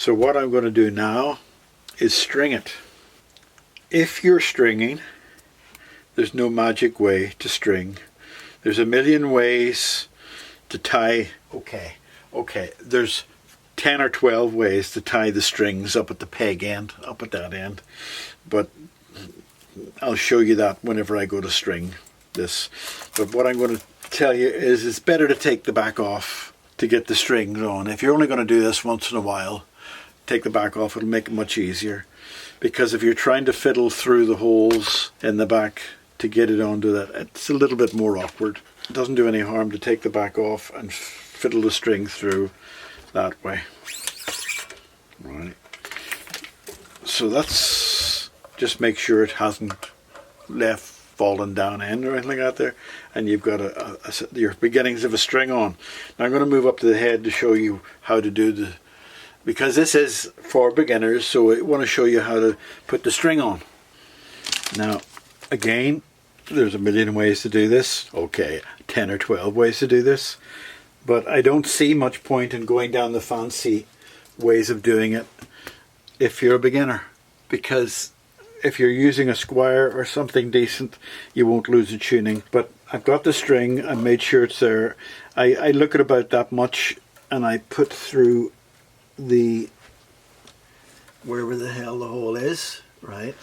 So what I'm going to do now is string it. If you're stringing, there's no magic way to string. There's a million ways to tie. Okay, there's 10 or 12 ways to tie the strings up at the peg end, up at that end. But I'll show you that whenever I go to string this. But what I'm going to tell you is it's better to take the back off to get the strings on. If you're only going to do this once in a while, take the back off, it'll make it much easier. Because if you're trying to fiddle through the holes in the back to get it onto that, it's a little bit more awkward. It doesn't do any harm to take the back off and fiddle the string through that way. Right. So that's, just make sure it hasn't left fallen down end or anything like that there, and you've got your beginnings of a string on. Now I'm going to move up to the head to show you how to do the, because this is for beginners, so I want to show you how to put the string on. Now again, there's a million ways to do this. Okay, 10 or 12 ways to do this, but I don't see much point in going down the fancy ways of doing it if you're a beginner, because if you're using a squire or something decent, you won't lose the tuning. But I've got the string, I made sure it's there. I look at about that much and I put through the, wherever the hell the hole is, right?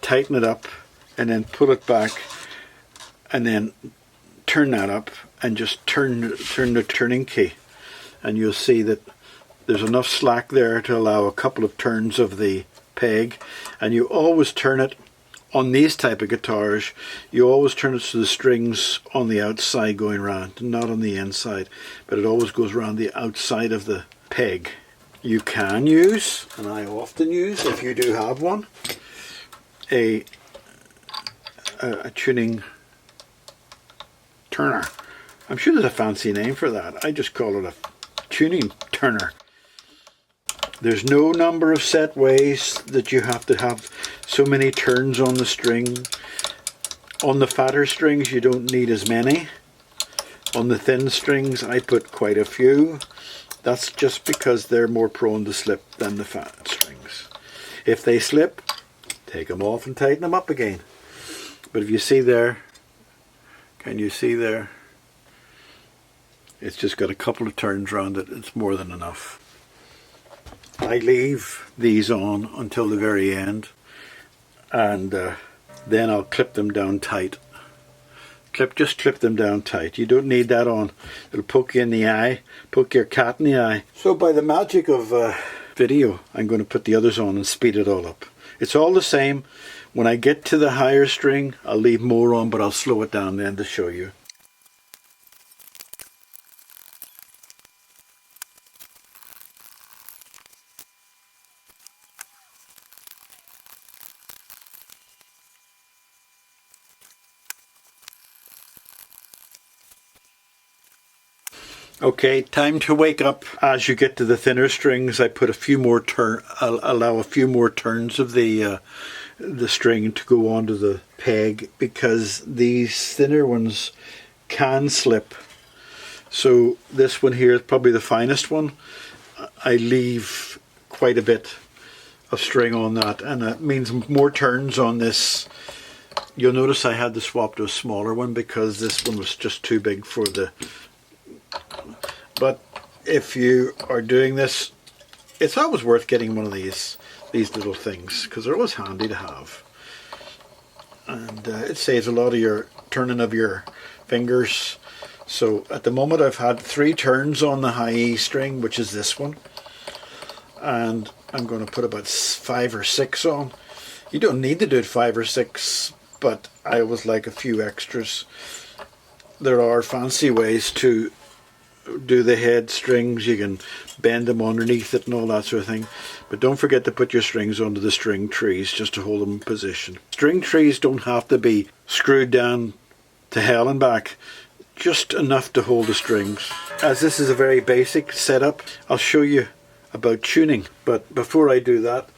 Tighten it up and then pull it back and then turn that up and just turn the turning key, and you'll see that there's enough slack there to allow a couple of turns of the peg. And you always turn it on these type of guitars, you always turn it so the strings on the outside going round, not on the inside, but it always goes around the outside of the peg. You can use, and I often use if you do have one, a tuning turner. I'm sure there's a fancy name for that. I just call it a tuning turner. There's no number of set ways that you have to have so many turns on the string. On the fatter strings you don't need as many. On the thin strings I put quite a few. That's just because they're more prone to slip than the fat strings. If they slip, take them off and tighten them up again. But if you see there, can you see there? It's just got a couple of turns around it. It's more than enough. I leave these on until the very end, and then I'll clip them down tight. Just clip them down tight. You don't need that on. It'll poke you in the eye, poke your cat in the eye. So by the magic of video, I'm going to put the others on and speed it all up. It's all the same. When I get to the higher string, I'll leave more on, but I'll slow it down then to show you. Okay, time to wake up. As you get to the thinner strings, I put a few more allow a few more turns of the string to go onto the peg, because these thinner ones can slip. So this one here is probably the finest one. I leave quite a bit of string on that, and that means more turns on this. You'll notice I had to swap to a smaller one because this one was just too big for the. But if you are doing this, it's always worth getting one of these little things, because they're always handy to have, and it saves a lot of your turning of your fingers. So at the moment I've had 3 turns on the high E string, which is this one, and I'm going to put about 5 or 6 on. You don't need to do it 5 or 6, but I always like a few extras. There are fancy ways to do the head strings. You can bend them underneath it and all that sort of thing, but don't forget to put your strings onto the string trees just to hold them in position. String trees don't have to be screwed down to hell and back, just enough to hold the strings. As this is a very basic setup, I'll show you about tuning, but before I do that,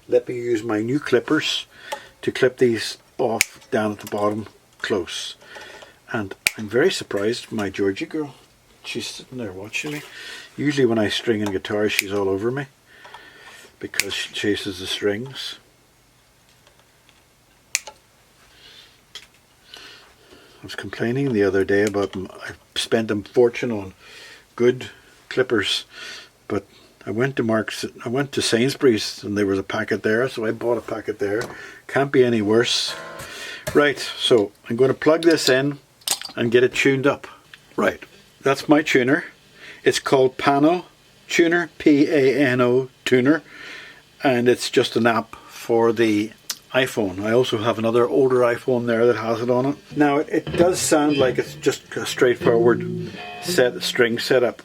let me use my new clippers to clip these off down at the bottom close. And I'm very surprised my Georgie girl She's sitting there watching me. Usually when I string in guitar, she's all over me because she chases the strings. I was complaining the other day about I spent a fortune on good clippers, but I went to Sainsbury's and there was a packet there, so I bought a packet there. Can't be any worse. Right, so I'm going to plug this in and get it tuned up. Right, that's my tuner. It's called Pano Tuner, P-A-N-O Tuner, and it's just an app for the iPhone. I also have another older iPhone there that has it on it. Now it does sound like it's just a straightforward string setup,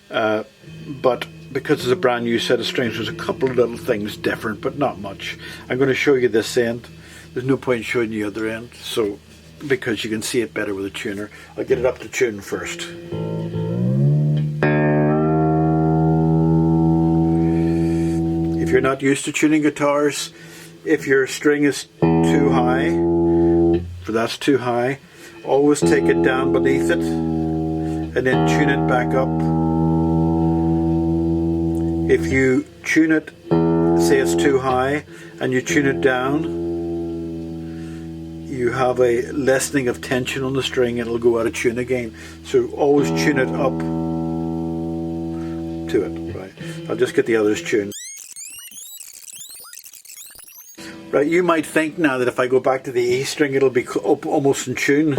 but because it's a brand new set of strings, there's a couple of little things different, but not much. I'm going to show you this end. There's no point showing you the other end, so because you can see it better with a tuner. I'll get it up to tune first. If you're not used to tuning guitars, if your string is too high, if that's too high, always take it down beneath it and then tune it back up. If you tune it, say it's too high, and you tune it down, you have a lessening of tension on the string, it'll go out of tune again. So always tune it up to it. Right, I'll just get the others tuned. Right, you might think now that if I go back to the E string it'll be almost in tune.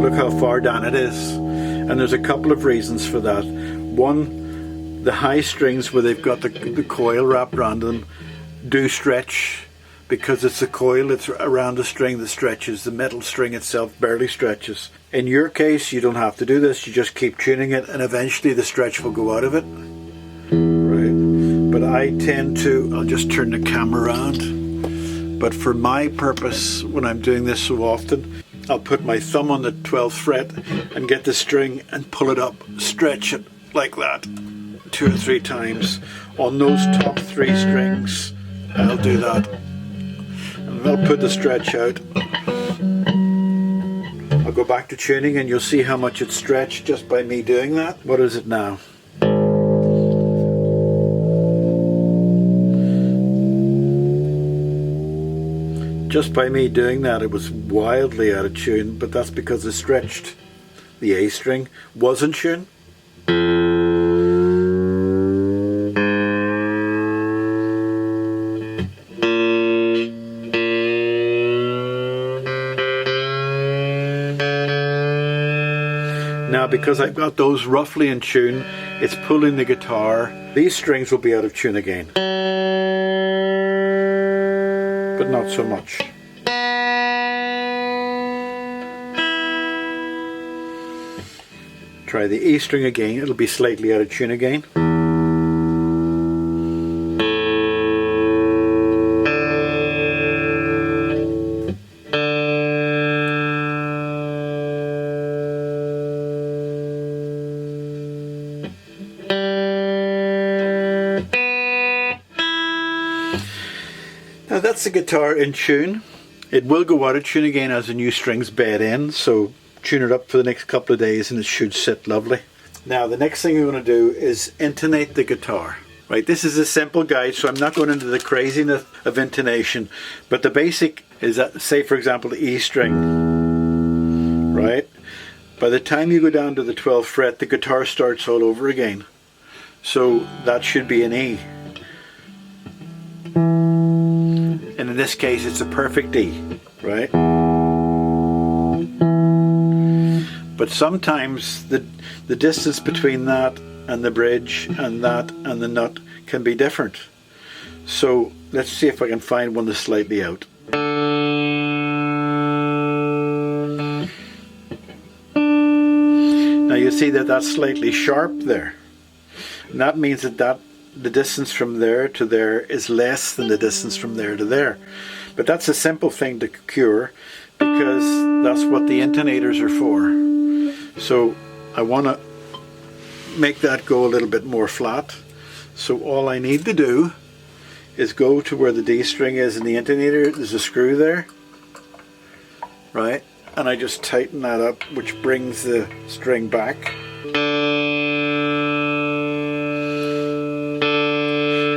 Look how far down it is. And there's a couple of reasons for that. One, the high strings where they've got the coil wrapped around them do stretch, because it's the coil that's around the string that stretches. The metal string itself barely stretches. In your case, you don't have to do this. You just keep tuning it and eventually the stretch will go out of it. Right? But I tend to, I'll just turn the camera around. But for my purpose, when I'm doing this so often, I'll put my thumb on the 12th fret and get the string and pull it up, stretch it like that 2 or 3 times. On those top 3 strings, I'll do that. And I'll put the stretch out. I'll go back to tuning and you'll see how much it's stretched just by me doing that. What is it now? Just by me doing that, it was wildly out of tune, but that's because it stretched. The A string was in tune. Now, because I've got those roughly in tune, it's pulling the guitar. These strings will be out of tune again, but not so much. Try the E string again, it'll be slightly out of tune again. Now that's the guitar in tune. It will go out of tune again as the new strings bed in, so tune it up for the next couple of days and it should sit lovely. Now the next thing I'm going to do is intonate the guitar. Right, this is a simple guide, so I'm not going into the craziness of intonation, but the basic is that, say for example the E string, right? By the time you go down to the 12th fret, the guitar starts all over again. So that should be an E. And in this case it's a perfect E, right? But sometimes the distance between that and the bridge and that and the nut can be different. So let's see if I can find one that's slightly out. Now you see that that's slightly sharp there. And that means that the distance from there to there is less than the distance from there to there. But that's a simple thing to cure because that's what the intonators are for. So I want to make that go a little bit more flat. So all I need to do is go to where the D string is in the intonator. There's a screw there, right? And I just tighten that up, which brings the string back.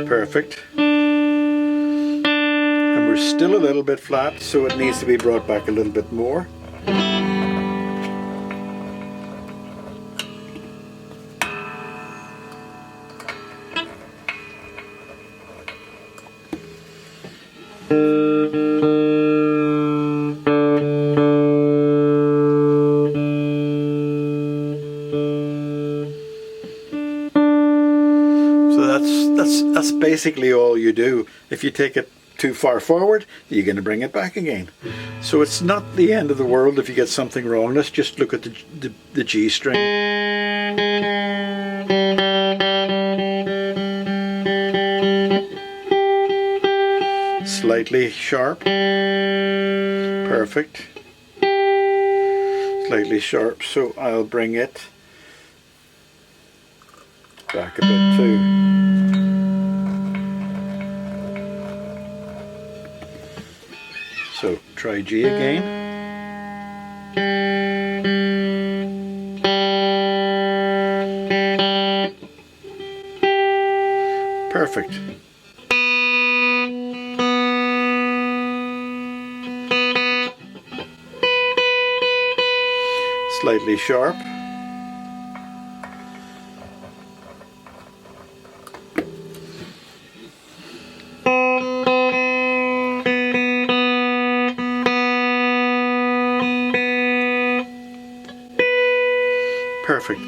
Perfect. And we're still a little bit flat, so it needs to be brought back a little bit more. That's basically all you do. If you take it too far forward, you're going to bring it back again. So it's not the end of the world if you get something wrong. Let's just look at the G string. Slightly sharp. Perfect. Slightly sharp, so I'll bring it back a bit too. So try G again. Perfect. Slightly sharp. Perfect.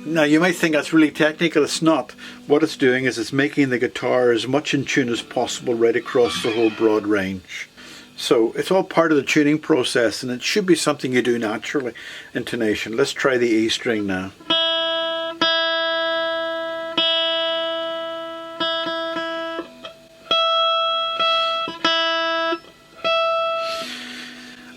Now you might think that's really technical. It's not. What it's doing is it's making the guitar as much in tune as possible right across the whole broad range. So it's all part of the tuning process, and it should be something you do naturally. Intonation. Let's try the E string now.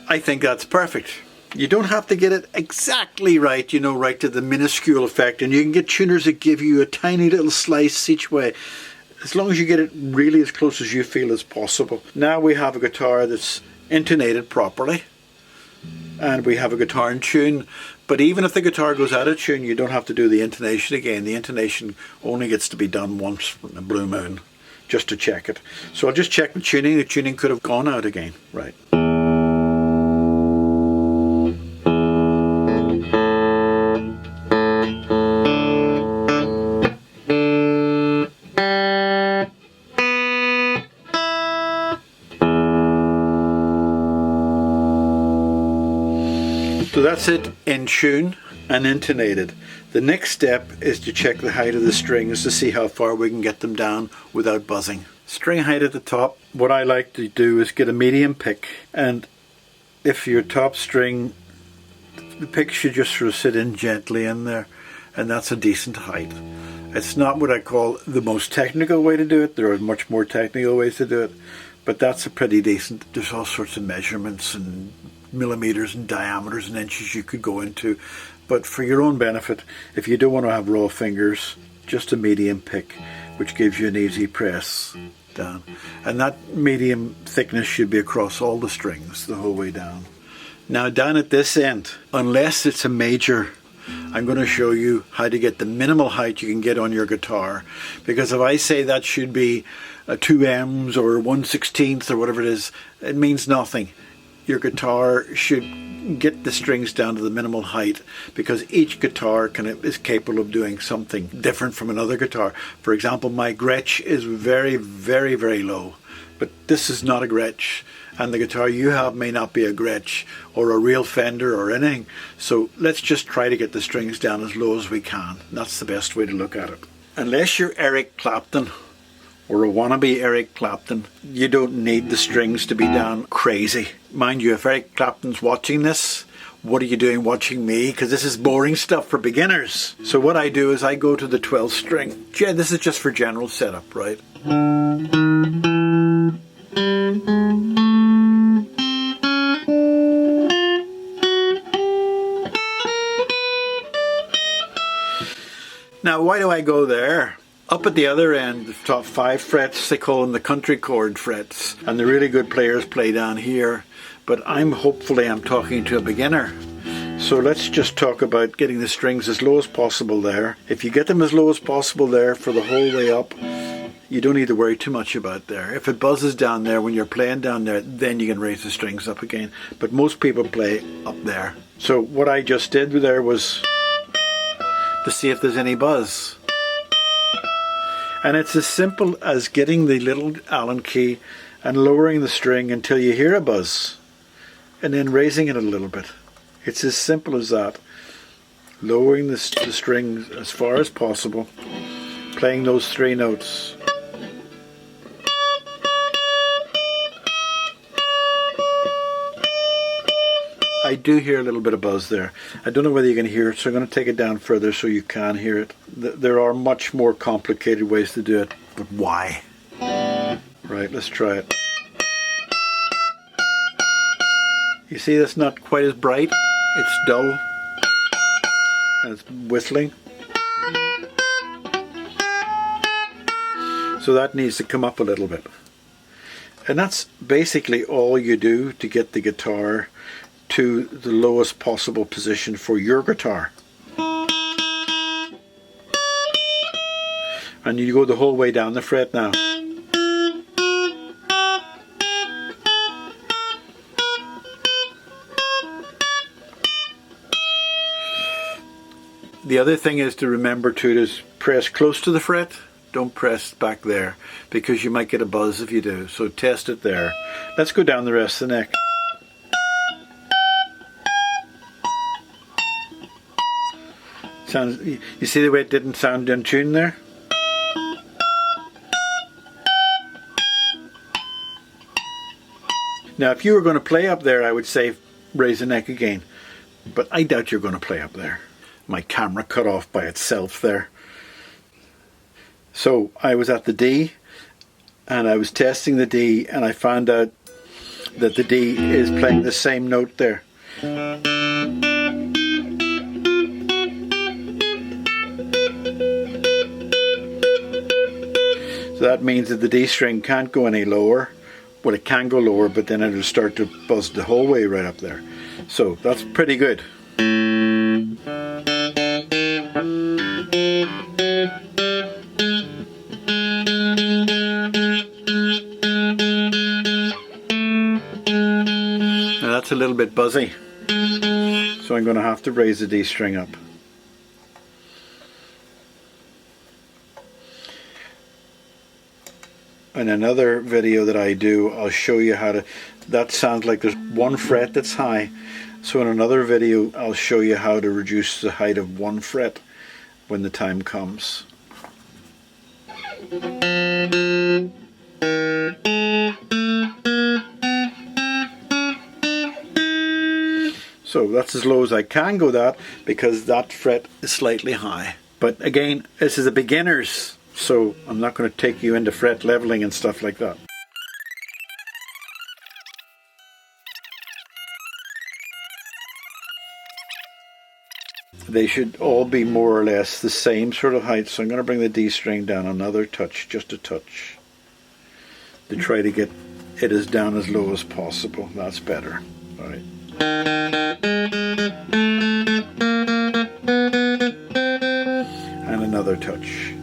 I think that's perfect. You don't have to get it exactly right, you know, right to the minuscule effect, and you can get tuners that give you a tiny little slice each way, as long as you get it really as close as you feel as possible. Now we have a guitar that's intonated properly, and we have a guitar in tune, but even if the guitar goes out of tune, you don't have to do the intonation again. The intonation only gets to be done once in a blue moon, just to check it. So I'll just check the tuning. The tuning could have gone out again, right. So that's it, in tune and intonated. The next step is to check the height of the strings to see how far we can get them down without buzzing. String height at the top, what I like to do is get a medium pick, and if your top string, the pick should just sort of sit in gently in there, and that's a decent height. It's not what I call the most technical way to do it. There are much more technical ways to do it, but that's a pretty decent. There's all sorts of measurements and millimeters and diameters and inches you could go into, but for your own benefit, if you don't want to have raw fingers, just a medium pick, which gives you an easy press down, and that medium thickness should be across all the strings the whole way down. Now down at this end, unless it's a major, I'm going to show you how to get the minimal height you can get on your guitar, because if I say that should be a 2 Ms or 1/16 or whatever it is, it means nothing. Your guitar should get the strings down to the minimal height, because each guitar is capable of doing something different from another guitar. For example, my Gretsch is very, very, very low, but this is not a Gretsch, and the guitar you have may not be a Gretsch or a real Fender or anything. So let's just try to get the strings down as low as we can. That's the best way to look at it. Unless you're Eric Clapton or a wannabe Eric Clapton, you don't need the strings to be down crazy. Mind you, if Eric Clapton's watching this, what are you doing watching me? Because this is boring stuff for beginners. So what I do is I go to the 12th string. Yeah, this is just for general setup, right? Now, why do I go there? Up at the other end, the top 5 frets, they call them the country chord frets, and the really good players play down here, but hopefully I'm talking to a beginner. So let's just talk about getting the strings as low as possible there. If you get them as low as possible there for the whole way up, you don't need to worry too much about there. If it buzzes down there when you're playing down there, then you can raise the strings up again. But most people play up there. So what I just did there was to see if there's any buzz. And it's as simple as getting the little Allen key and lowering the string until you hear a buzz, and then raising it a little bit. It's as simple as that. Lowering the string as far as possible, playing those 3 notes. I do hear a little bit of buzz there. I don't know whether you can hear it, so I'm going to take it down further so you can hear it. There are much more complicated ways to do it, but why? Right, let's try it. You see that's not quite as bright, it's dull, and it's whistling. So that needs to come up a little bit. And that's basically all you do to get the guitar to the lowest possible position for your guitar. And you go the whole way down the fret now. The other thing is to remember to press close to the fret. Don't press back there, because you might get a buzz if you do. So test it there. Let's go down the rest of the neck. Sounds, you see the way it didn't sound in tune there? Now if you were going to play up there, I would say raise the neck again. But I doubt you're going to play up there. My camera cut off by itself there. So I was at the D, and I was testing the D, and I found out that the D is playing the same note there. So that means that the D string can't go any lower. Well, it can go lower, but then it'll start to buzz the whole way right up there. So that's pretty good. Now that's a little bit buzzy, so I'm going to have to raise the D string up. In another video that I do, I'll show you how to, that sounds like there's 1 fret that's high. So in another video, I'll show you how to reduce the height of 1 fret when the time comes. So that's as low as I can go that, because that fret is slightly high. But again, this is a beginner's, so I'm not going to take you into fret leveling and stuff like that. They should all be more or less the same sort of height, so I'm going to bring the D string down another touch, just a touch, to try to get it as down as low as possible. That's better. All right. And another touch.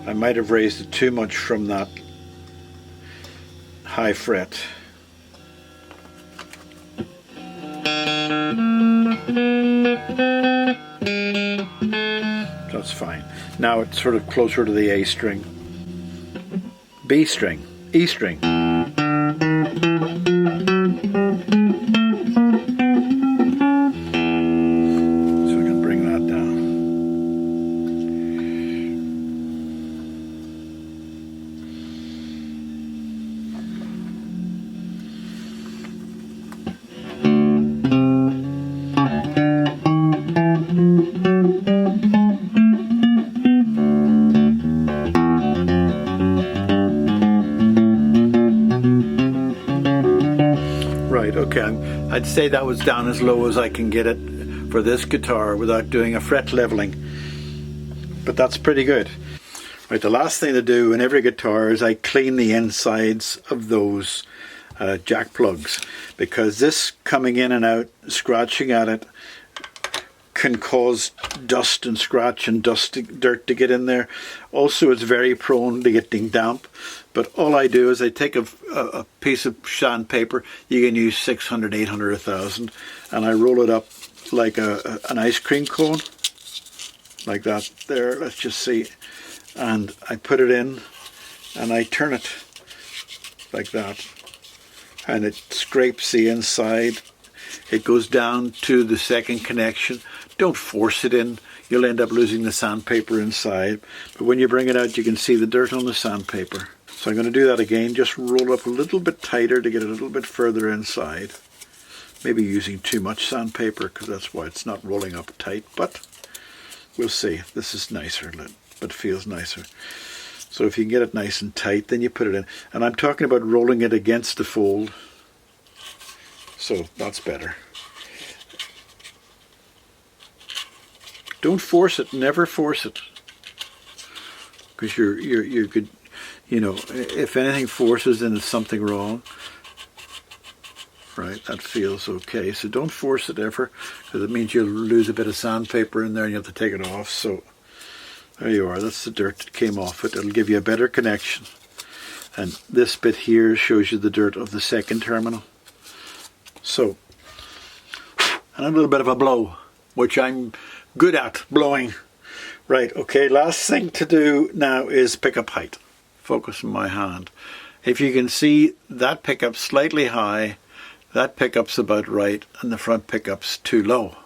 I might have raised it too much from that high fret. That's fine. Now it's sort of closer to the A string, B string, E string. So we can bring that down. Right, okay, I'd say that was down as low as I can get it for this guitar without doing a fret leveling. But that's pretty good. Right, the last thing to do in every guitar is I clean the insides of those jack plugs, because this coming in and out, scratching at it, can cause dust and scratch and dirt to get in there. Also, it's very prone to getting damp. But all I do is I take a piece of sandpaper. You can use 600, 800, 1000, and I roll it up like an ice cream cone, like that. There, let's just see. And I put it in, and I turn it like that, and it scrapes the inside. It goes down to the second connection. Don't force it in. You'll end up losing the sandpaper inside. But when you bring it out, you can see the dirt on the sandpaper. So I'm going to do that again. Just roll up a little bit tighter to get it a little bit further inside. Maybe using too much sandpaper, because that's why it's not rolling up tight. But we'll see. This is nicer, but feels nicer. So if you can get it nice and tight, then you put it in. And I'm talking about rolling it against the fold. So that's better. Don't force it. Never force it, because you could, you know, if anything forces, then it's something wrong. Right? That feels okay. So don't force it ever, because it means you'll lose a bit of sandpaper in there and you have to take it off. So there you are. That's the dirt that came off it. It'll give you a better connection. And this bit here shows you the dirt of the second terminal. So, and a little bit of a blow, which I'm good at blowing. Right, okay, last thing to do now is pickup height. Focus on my hand. If you can see, that pickup's slightly high, that pickup's about right, and the front pickup's too low.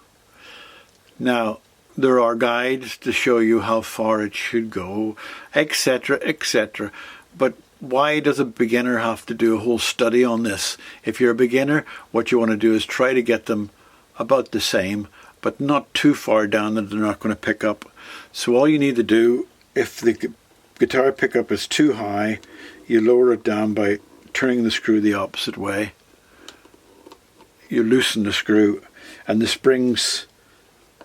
Now, there are guides to show you how far it should go, etc., etc. But why does a beginner have to do a whole study on this? If you're a beginner, what you want to do is try to get them about the same, but not too far down that they're not going to pick up. So all you need to do, if the guitar pickup is too high, you lower it down by turning the screw the opposite way. You loosen the screw, and the springs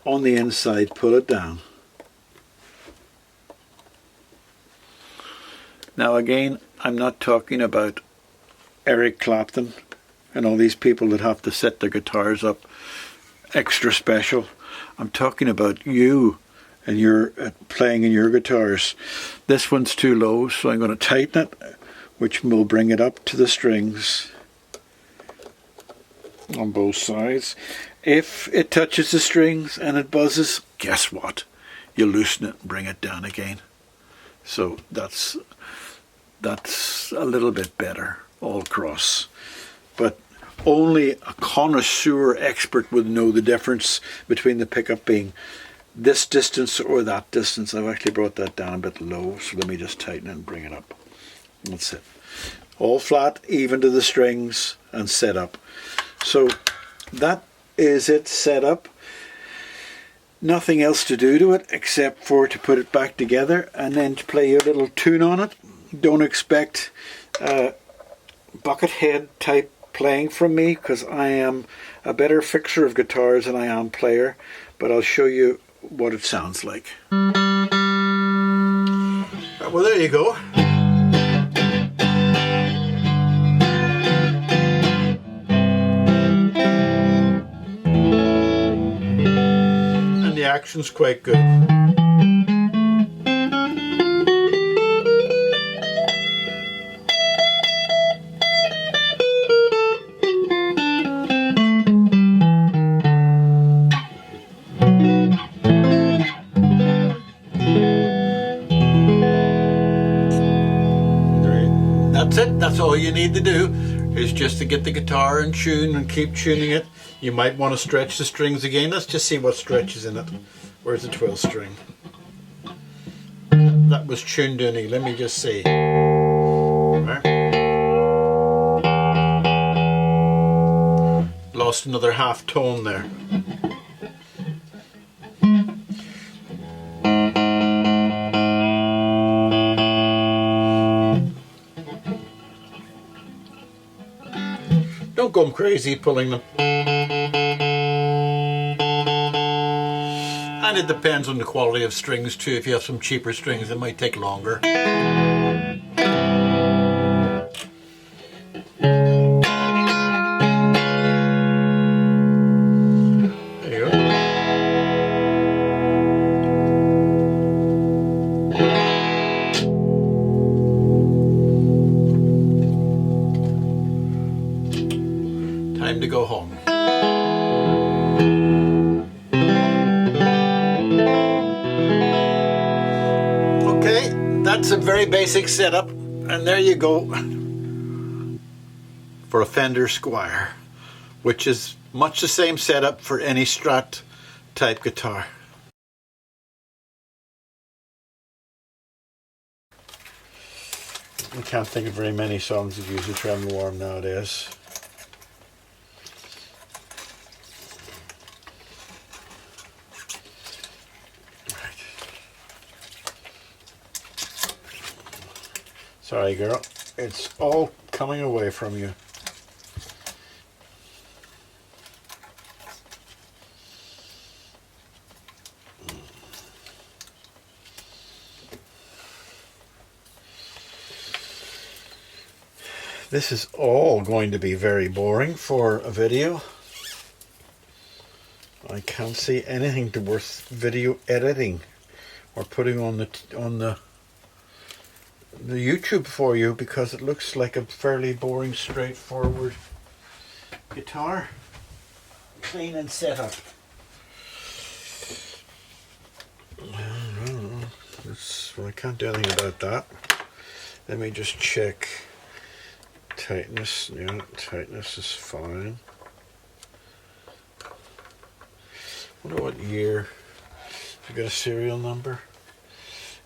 on the inside pull it down. Now again, I'm not talking about Eric Clapton and all these people that have to set their guitars up extra special. I'm talking about you and your playing in your guitars. This one's too low, so I'm going to tighten it, which will bring it up to the strings on both sides. If it touches the strings and it buzzes, guess what? You loosen it and bring it down again. So that's a little bit better all across. But only a connoisseur expert would know the difference between the pickup being this distance or that distance. I've actually brought that down a bit low, so let me just tighten it and bring it up. That's it. All flat, even to the strings, and set up. So that is it set up. Nothing else to do to it except for to put it back together and then to play a little tune on it. Don't expect buckethead type playing from me, because I am a better fixer of guitars than I am player, but I'll show you what it sounds like. Well, there you go. And the action's quite good. That's it. That's all you need to do, is just to get the guitar in tune and keep tuning it. You might want to stretch the strings again. Let's just see what stretches in it. Where's the 12th string? That was tuned in. Let me just see. Lost another half tone there. Don't go crazy pulling them. And it depends on the quality of strings too. If you have some cheaper strings, it might take longer. There you go. very basic setup, and there you go for a Fender Squier, which is much the same setup for any Strat type guitar. I can't think of very many songs that use a tremolo arm nowadays. Sorry, girl. It's all coming away from you. This is all going to be very boring for a video. I can't see anything to worth video editing or putting on the YouTube for you, because it looks like a fairly boring, straightforward guitar. Clean and set up. Well, I can't do anything about that. Let me just check. Tightness, yeah, tightness is fine. Wonder what year. Have you got a serial number?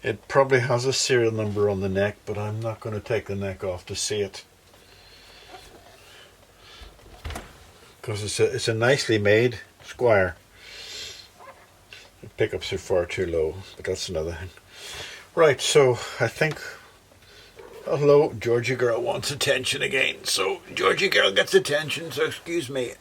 It probably has a serial number on the neck, but I'm not going to take the neck off to see it, because it's a nicely made Squier. The pickups are far too low, but that's another thing. Right, so I think. Hello, Georgie girl wants attention again. So Georgie girl gets attention, so excuse me.